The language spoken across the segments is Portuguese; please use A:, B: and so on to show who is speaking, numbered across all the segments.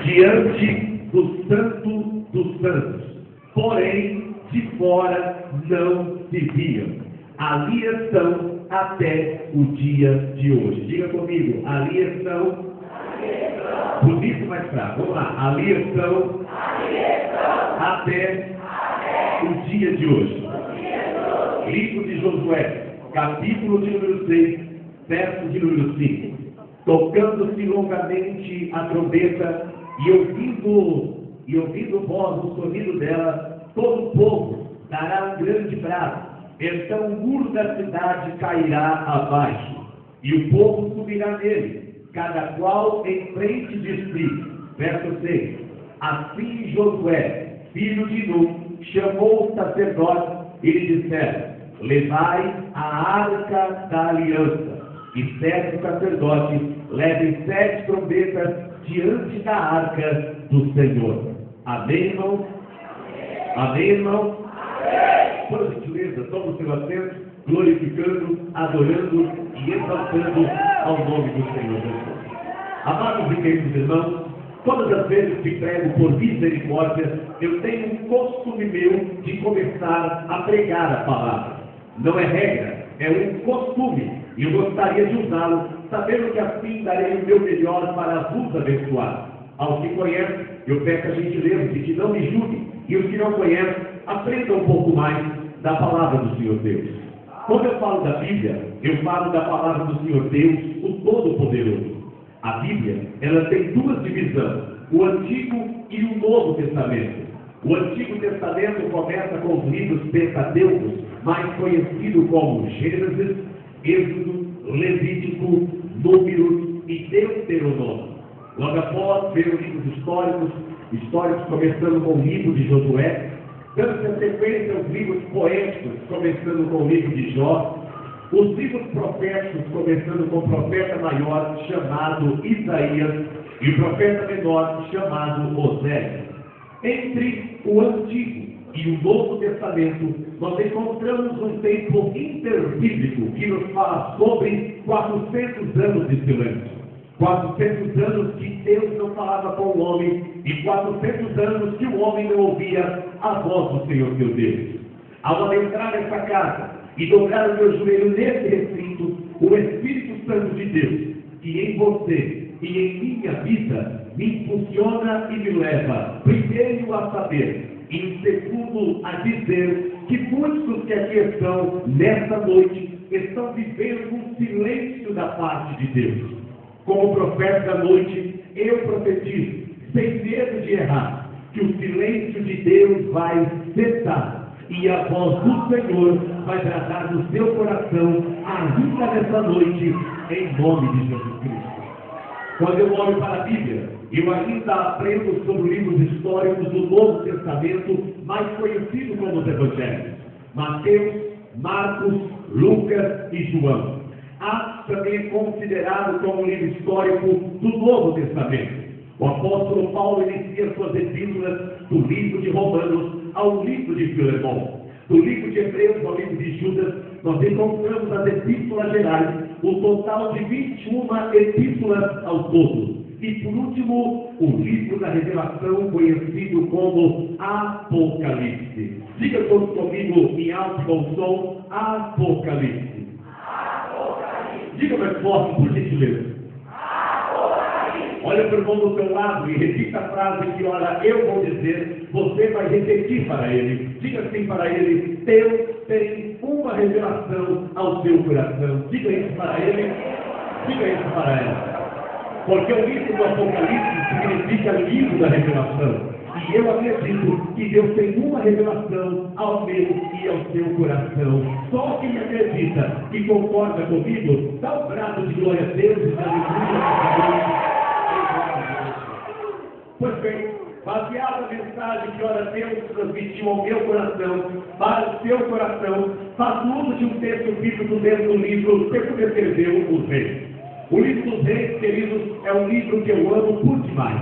A: diante do Santo dos Santos, porém de fora não se viam. Ali estão até o dia de hoje. Diga comigo, ali estão. Bonito, mais fraco. Vamos lá. Ali estão até o dia de hoje. Livro de Josué, capítulo de número 6, verso de número 5. Tocando-se longamente a trombeta e ouvindo voz no sonido dela, todo o povo dará um grande brado. Então o muro da cidade cairá abaixo, e o povo subirá nele, cada qual em frente de si. Verso 6. Assim Josué, filho de Nun, chamou os sacerdotes e lhe disseram: levai a arca da aliança. E 7 sacerdotes levem 7 trombetas diante da arca do Senhor. Amém, irmão? Amém, irmão? Por gentileza, toma o seu assento, glorificando, adorando e exaltando ao nome do Senhor Jesus. Amados e queridos irmãos, todas as vezes que prego por misericórdia, eu tenho um costume meu de começar a pregar a palavra. Não é regra, é um costume, e eu gostaria de usá-lo, sabendo que assim darei o meu melhor para vos abençoar. Aos que conhecem, eu peço a gentileza de que não me julguem, e os que não conhecem, aprendam um pouco mais da palavra do Senhor Deus. Quando eu falo da Bíblia, eu falo da palavra do Senhor Deus, o Todo-Poderoso. A Bíblia, ela tem duas divisões, o Antigo e o Novo Testamento. O Antigo Testamento começa com os livros Pentateucos, mais conhecido como Gênesis, Êxodo, Levítico, Números e Deuteronômio. Logo após, vem os livros históricos começando com o livro de Josué, dando-se a sequência aos livros poéticos, começando com o livro de Jó, os livros proféticos, começando com o profeta maior, chamado Isaías, e o profeta menor, chamado Oséias. Entre o Antigo e o Novo Testamento, nós encontramos um tempo interbíblico que nos fala sobre 400 anos de silêncio. 400 anos que Deus não falava com o homem, e 400 anos que o homem não ouvia a voz do Senhor seu Deus. Ao adentrar nessa casa e dobrar o meu joelho nesse recinto, o Espírito Santo de Deus, que em você e em minha vida me impulsiona e me leva, primeiro a saber, e segundo a dizer que muitos que aqui estão nesta noite estão vivendo um silêncio da parte de Deus. Como profeta da noite, eu profetizo, sem medo de errar, que o silêncio de Deus vai cessar e a voz do Senhor vai bradar no seu coração ainda nessa noite, em nome de Jesus Cristo. Quando eu olho para a Bíblia, eu ainda aprendo sobre livros históricos do Novo Testamento, mais conhecido como os Evangelhos: Mateus, Marcos, Lucas e João. Atos também é considerado como um livro histórico do Novo Testamento. O apóstolo Paulo inicia suas epístolas do livro de Romanos ao livro de Filemão. Do livro de Hebreus ao livro de Judas, nós encontramos as epístolas gerais, um total de 21 epístolas ao todo. E por último, o livro da Revelação, conhecido como Apocalipse. Diga todos comigo em alto e bom som: Apocalipse. Diga mais forte, por gentileza. Olha para o irmão do seu lado e repita a frase que, ora, eu vou dizer, você vai repetir para ele. Diga assim para ele: Deus tem uma revelação ao seu coração. Diga isso para ele. Diga isso para ela. Porque o livro do Apocalipse significa livro da revelação. E eu acredito que Deus tem uma revelação ao meu e ao seu coração. Só quem acredita e concorda comigo, dá um brado de glória a Deus e aleluia a Deus. Pois bem, baseado na mensagem que ora Deus transmitiu ao meu coração, para o seu coração, faço uso de um texto bíblico dentro do livro que escreveu os Reis. O livro dos Reis, queridos, é um livro que eu amo por demais.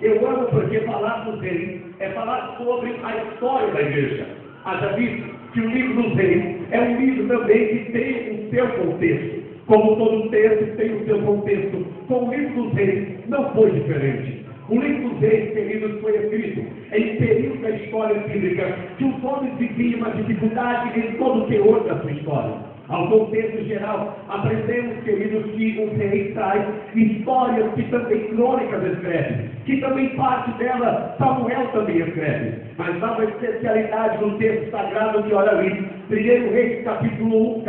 A: Eu amo porque falar dos Reis é falar sobre a história da igreja. Haja visto que o livro dos Reis é um livro também que tem o seu contexto. Como todo texto tem o seu contexto, com o livro dos Reis não foi diferente. O livro dos vez, queridos, foi escrito em período da história bíblica que os homens viviam uma dificuldade em todo o teor da sua história. Ao contexto geral, aprendemos, queridos, que o rei traz histórias que também crônicas escreve, que também parte dela Samuel também escreve. Mas há uma especialidade no texto sagrado que olha ali, 1 Reis capítulo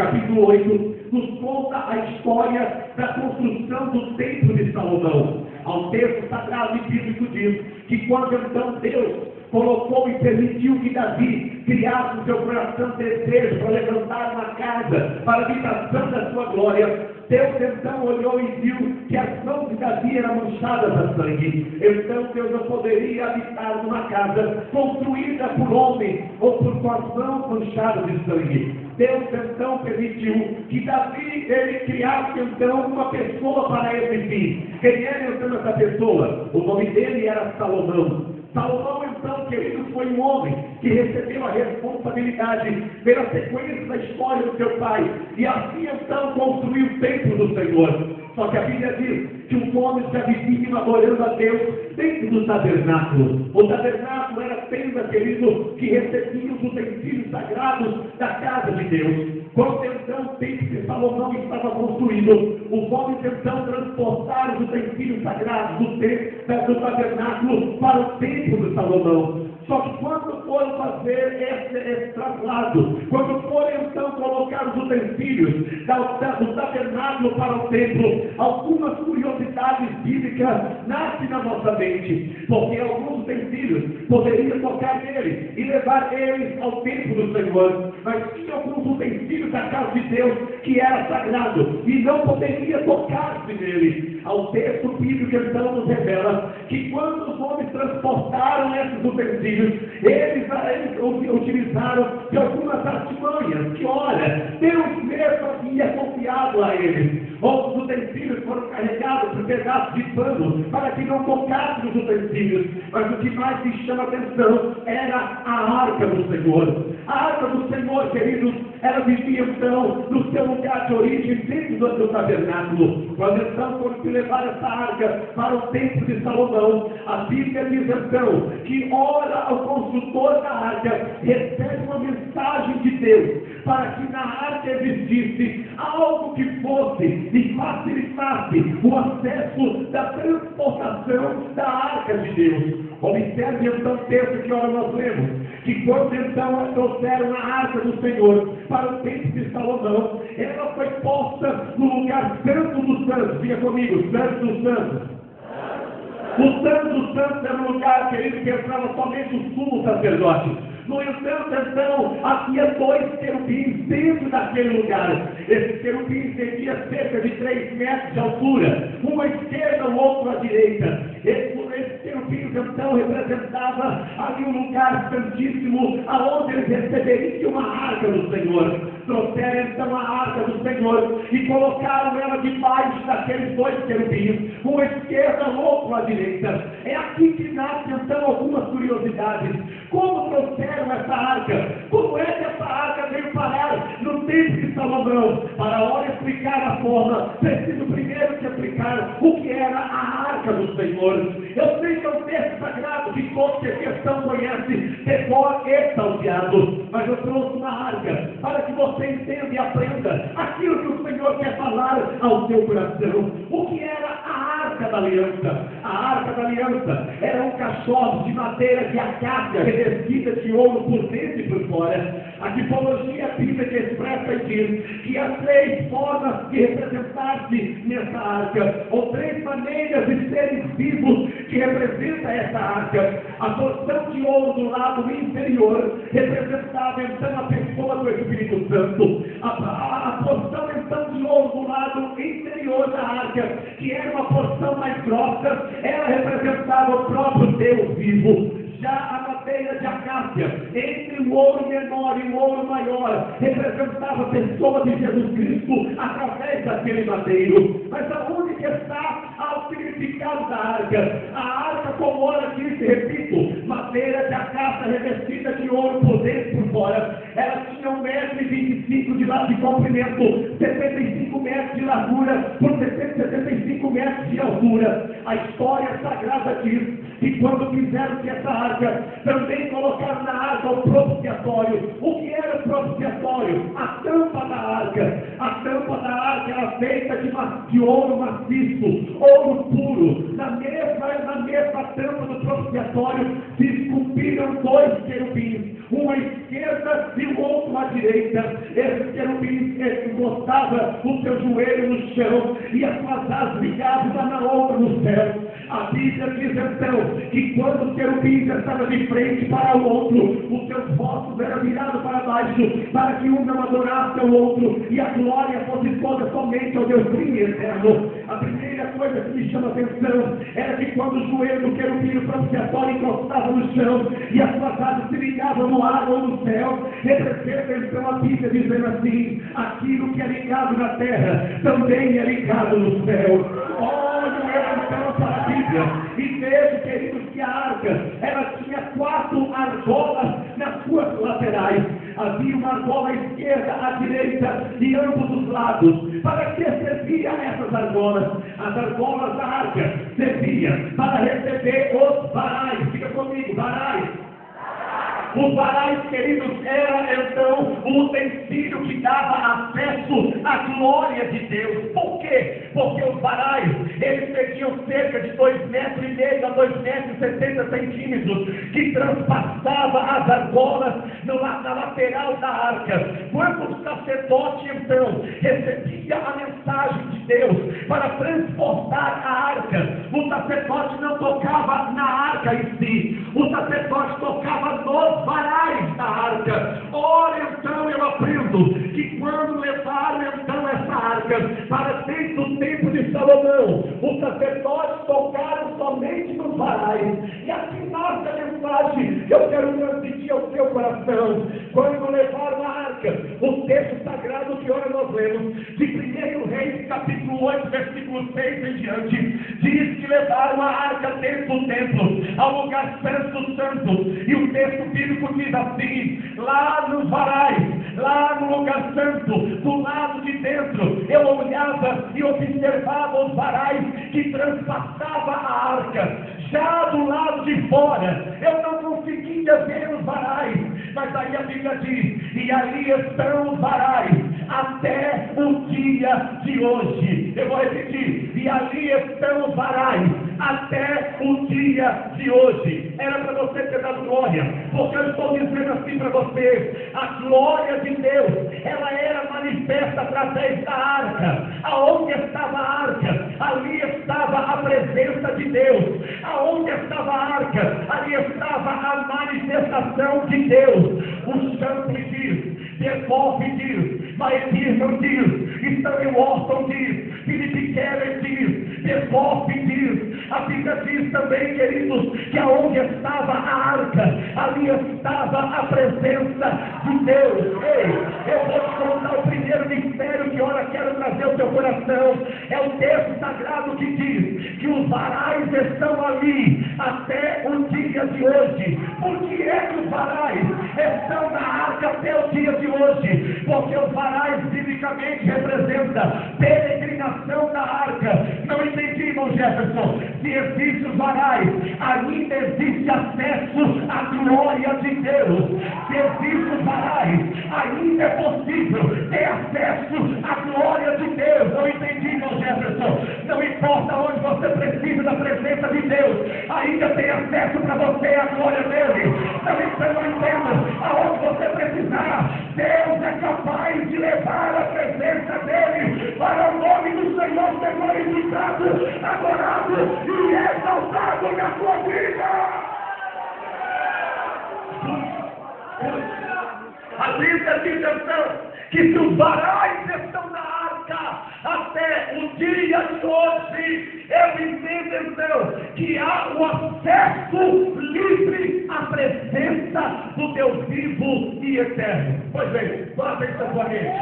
A: 8, nos conta a história da construção do templo de Salomão. Ao texto sagrado e bíblico diz que quando então Deus colocou e permitiu que Davi criasse no seu coração desejo para levantar uma casa para a habitação da sua glória, Deus então olhou e viu que as mãos de Davi eram manchadas a sangue. Então Deus não poderia habitar numa casa construída por homem ou por suas mãos manchadas de sangue. Deus então permitiu que Davi ele criasse então uma pessoa para esse fim. Quem era então essa pessoa? O nome dele era Salomão. Salomão, então, querido, foi um homem que recebeu a responsabilidade pela sequência da história do seu pai, e assim, então, construiu o templo do Senhor. Só que a Bíblia diz que os homens já viviam adorando a Deus dentro do tabernáculo. O tabernáculo era a tenda, querido, que recebia os utensílios sagrados da casa de Deus. Quando então o templo de Salomão estava construído, os homens então transportaram os utensílios sagrados do tabernáculo para o templo de Salomão. Só que quando foram fazer esse traslado, quando foram então colocar os utensílios do tabernáculo para o templo, algumas curiosidades bíblicas nascem na nossa mente, porque alguns utensílios poderiam tocar nele e levar eles ao templo do Senhor, mas tinha alguns utensílios da casa de Deus que era sagrado e não poderia tocar-se nele. Ao texto bíblico então nos revela que quando os homens transportaram esses utensílios, eles utilizaram de algumas artimanhas que, olha, Deus mesmo havia confiado a eles. Outros utensílios foram carregados por pedaços de pano para que não tocassem os utensílios, mas o que mais me chama a atenção era a arca do Senhor. A arca do Senhor, queridos, ela vivia então no seu lugar de origem dentro do tabernáculo. Quando então foram levar essa arca para o templo de Salomão, a Bíblia diz então que ora o construtor da arca recebe uma mensagem de Deus para que na arca existisse algo que fosse e facilitasse o acesso da transportação da arca de Deus. Observe então o texto que ora nós lemos, que quando então trouxeram a arca do Senhor para o templo de Salomão, ela foi posta no lugar santo dos santos. Diga comigo, santo dos santos. O Santo dos Santos era um lugar, querido, que entrava somente o sumo sacerdote. No entanto, então, havia 2 querubins dentro daquele lugar. Esses querubins tinham cerca de 3 metros de altura, um à esquerda, o outro à direita. Esses querubins, então, representavam ali um lugar santíssimo, aonde eles receberiam a arca do Senhor. Trouxeram, então, a arca do Senhor e colocaram ela debaixo daqueles 2 querubins, um à esquerda, o outro à direita. É aqui que nascem, então, algumas curiosidades. Como trouxeram essa arca? Como é que essa arca veio parar no templo de Salomão? Para agora explicar a forma, preciso primeiro te explicar o que era a arca do Senhor. Eu sei que é um texto sagrado que qualquer questão conhece, decora e salteado, mas eu trouxe uma arca para que você entenda e aprenda aquilo que o Senhor quer falar ao seu coração. O que era a arca da aliança? A arca da aliança era um caixote de madeira de acácia revestida de ouro por dentro e por fora. A tipologia bíblica expressa e diz que há 3 formas de representar-se nessa arca, ou 3 maneiras de serem vivos que representa essa arca. A porção de ouro do lado inferior representava então a pessoa do Espírito Santo. A porção então de ouro do lado inferior da arca, que era uma porção mais grossa, ela representava o próprio Deus vivo. Já a madeira de acácia, entre o ouro menor e o ouro maior, representava a pessoa de Jesus Cristo através daquele madeiro. Mas aonde que está o significado da arca? A arca, como ora disse, repito, madeira de acácia revestida de ouro por dentro e por fora. Ela tinha 1,25 m de comprimento, 75 metros de largura por 75 175 metros de altura. A história sagrada diz que quando fizeram que essa arca, também colocaram na arca o propiciatório. O que era o propiciatório? A tampa da arca. A tampa da arca era feita de ouro maciço, ouro puro. Na mesma tampa do propiciatório se esculpiram dois querubins, um à esquerda e o outro à direita. Esse querubim encostava o seu joelho no chão e as suas asas ligadas uma na outra no céu. A Bíblia diz então que quando o querubim estava de frente para o outro, os seus rostos eram virados para baixo, para que um não adorasse ao outro e a glória fosse toda somente ao Deus Trino eterno. A primeira coisa que me chama a atenção era que quando o joelho do querubim propiciatório encostava no chão e as suas asas se ligavam no ar ou no céu, representa então a Bíblia dizendo assim: aquilo que é ligado na terra também é ligado no céu. Olha então para a Bíblia e vejo, queridos, que a arca ela tinha 4 argolas nas suas laterais. Havia uma argola à esquerda, à direita e ambos os lados. Para que serviam essas argolas? As argolas da arca serviam para receber os varais. Fica comigo, varais. Os varais, queridos, era então o utensílio que dava acesso à glória de Deus. Por quê? Porque os varais, eles mediam cerca de 2,5 metros a 2,70 metros, que transpassava as argolas na lateral da arca. Quando o sacerdote então recebia a mensagem de Deus para transportar a arca, o sacerdote não tocava na arca em si, o sacerdote tocava nos varais da arca. Ora, então eu aprendo que quando levaram então essa arca para dentro do templo de Salomão, os sacerdotes tocaram somente nos varais. E aqui nasce a mensagem que eu quero transmitir ao seu coração. Quando levaram a arca, o texto sagrado que ora nós lemos, de 1 Reis, capítulo 8, versículo 6 em diante, diz que levaram a arca dentro do templo, ao lugar santo, santo. E o texto bíblico diz assim: lá nos varais, lá no lugar santo, do lado de dentro, eu olhava e observava os varais que transpassavam a arca. Já do lado de fora, eu não conseguia ver os varais, mas aí a Bíblia diz: e ali estão os varais até o dia de hoje. Eu vou repetir: e ali estão os varais até o dia de hoje. Era para você ter dado glória, porque eu estou dizendo assim para você: a glória de Deus, ela era manifesta através da arca. Aonde estava a arca? Ali estava a presença de Deus. Aonde estava a arca? Ali estava a manifestação de Deus. O Santo diz, Devolve diz, Maetismo diz, Stanley Watson diz, Philip Keller diz, Devolve diz. A Bíblia diz também, queridos, que aonde estava a arca, ali estava a presença de Deus. Ei, eu vou te contar o primeiro mistério que ora quero trazer ao teu coração. É o texto sagrado que diz que os varais estão ali até o dia de hoje. Por que é que os varais estão na arca até o dia de hoje? Porque os varais biblicamente representam peregrinação da arca. Não entendi, irmão Jefferson. Se existem os varais, ainda existe acesso à glória de Deus. Se existem os varais, ainda é possível ter acesso à glória de Deus. Não entendi, irmão Jefferson. Não importa onde você precisa da presença de Deus, ainda tem acesso para você à glória dele. Não entendo aonde você precisar. Deus é capaz de levar a presença dele para o nome do Senhor ser glorificado, adorado e exaltado na sua vida. A Bíblia diz então que se os varais estão na arca até o dia de hoje, eu entendo então que há o acesso livre à presença do Deus vivo e eterno. Pois bem, bota isso na sua mente.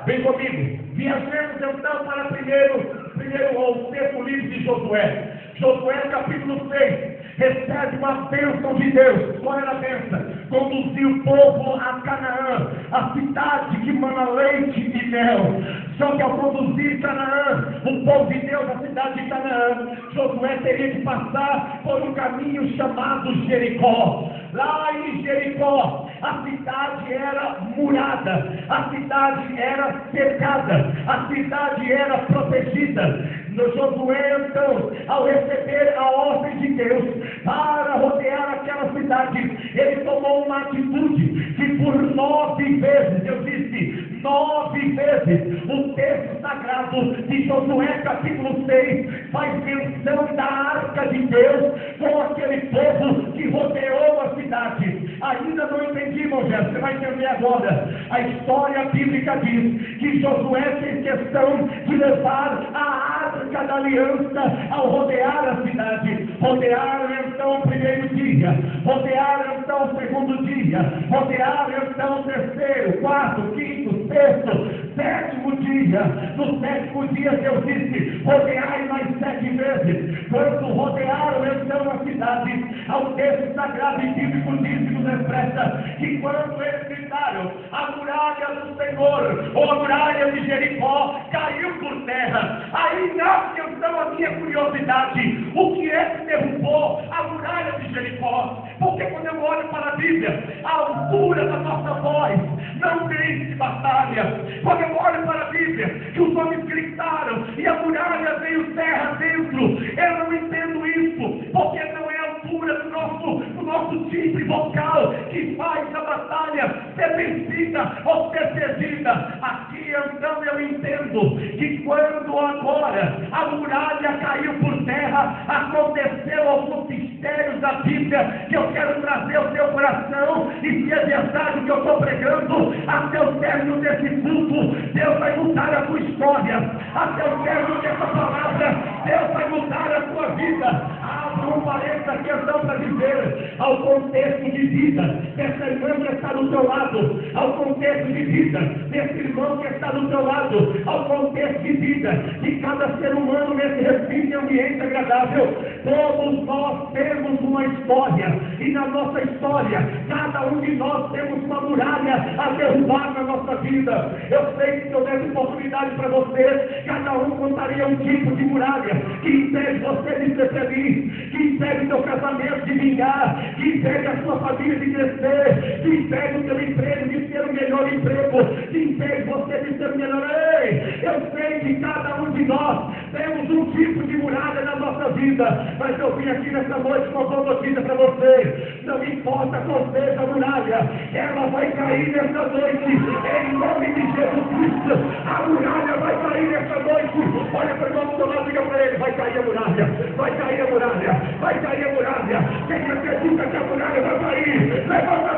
A: Vem comigo. Viajemos então para primeiro ao texto livro de Josué. Josué capítulo 6. Recebe uma bênção de Deus. Qual era a bênção? Conduzir o povo a Canaã, a cidade que mana leite e mel. Só que ao conduzir Canaã, o povo de Deus, a cidade de Canaã, Josué teria que passar por um caminho chamado Jericó. Lá em Jericó, a cidade era murada, a cidade era cercada, a cidade era protegida. Josué, então, ao receber a ordem de Deus para rodear aquela cidade, ele tomou uma atitude que por 9 vezes, eu disse 9 vezes, o texto sagrado de Josué capítulo 6 faz menção da arca de Deus com aquele povo que rodeou a cidade. Ainda não entendi, irmão Gerson, você vai entender agora. A história bíblica diz que Josué fez questão de levar a arca da aliança ao rodear a cidade. Rodearam então o primeiro dia, rodearam então o segundo dia, rodearam então o terceiro, quarto, quinto, sexto, sétimo dia. No sétimo dia Deus disse: rodeai mais 7 vezes. Quando rodearam então a cidade, ao texto sagrado e bíblico diz e nos expressa que quando eles gritaram, a muralha do Senhor, ou a muralha de Jericó, caiu por terra. Aí nasce então a minha curiosidade: o que é que derrubou a muralha de Jericó? Porque quando eu olho para a Bíblia, a altura da nossa voz não vence batalha. Quando eu olho para a Bíblia, que os homens gritaram e a muralha veio terra dentro, eu não entendo isso, porque não é a altura do nosso timbre vocal que faz a batalha ser vencida ou ser perdida. Aqui então eu entendo que quando agora a muralha caiu por terra, aconteceu alguns mistérios da Bíblia que eu quero trazer ao teu coração, e se é verdade o que eu estou pregando, até o término desse culto, Deus vai mudar a tua história. Até o término dessa palavra, Deus vai mudar a tua vida. Não pareça questão para dizer ao contexto de vida dessa irmã que está do teu lado, ao contexto de vida desse irmão que está do teu lado, ao contexto de vida de cada ser humano nesse recinto e ambiente agradável. Todos nós temos uma história, e na nossa história, cada um de nós temos uma muralha a derrubar na nossa vida. Eu sei que se eu desse oportunidade para você, cada um contaria um tipo de muralha que impede você de ser feliz, que impede o seu casamento de vingar, que impede a sua família de crescer, que impede o seu emprego de ser o melhor emprego, que impede você de ser o melhor. Ei, eu sei que cada um de nós temos um tipo de muralha na nossa vida, mas eu vim aqui nessa noite com uma notícia para você: não importa qual seja a muralha, ela vai cair nessa noite, em nome de Jesus Cristo. A muralha vai cair nessa noite. Olha para o irmão do seu lado e diga para ele: vai cair a muralha, vai cair a muralha, vai cair a muralha. Quem acredita que a muralha vai cair, levanta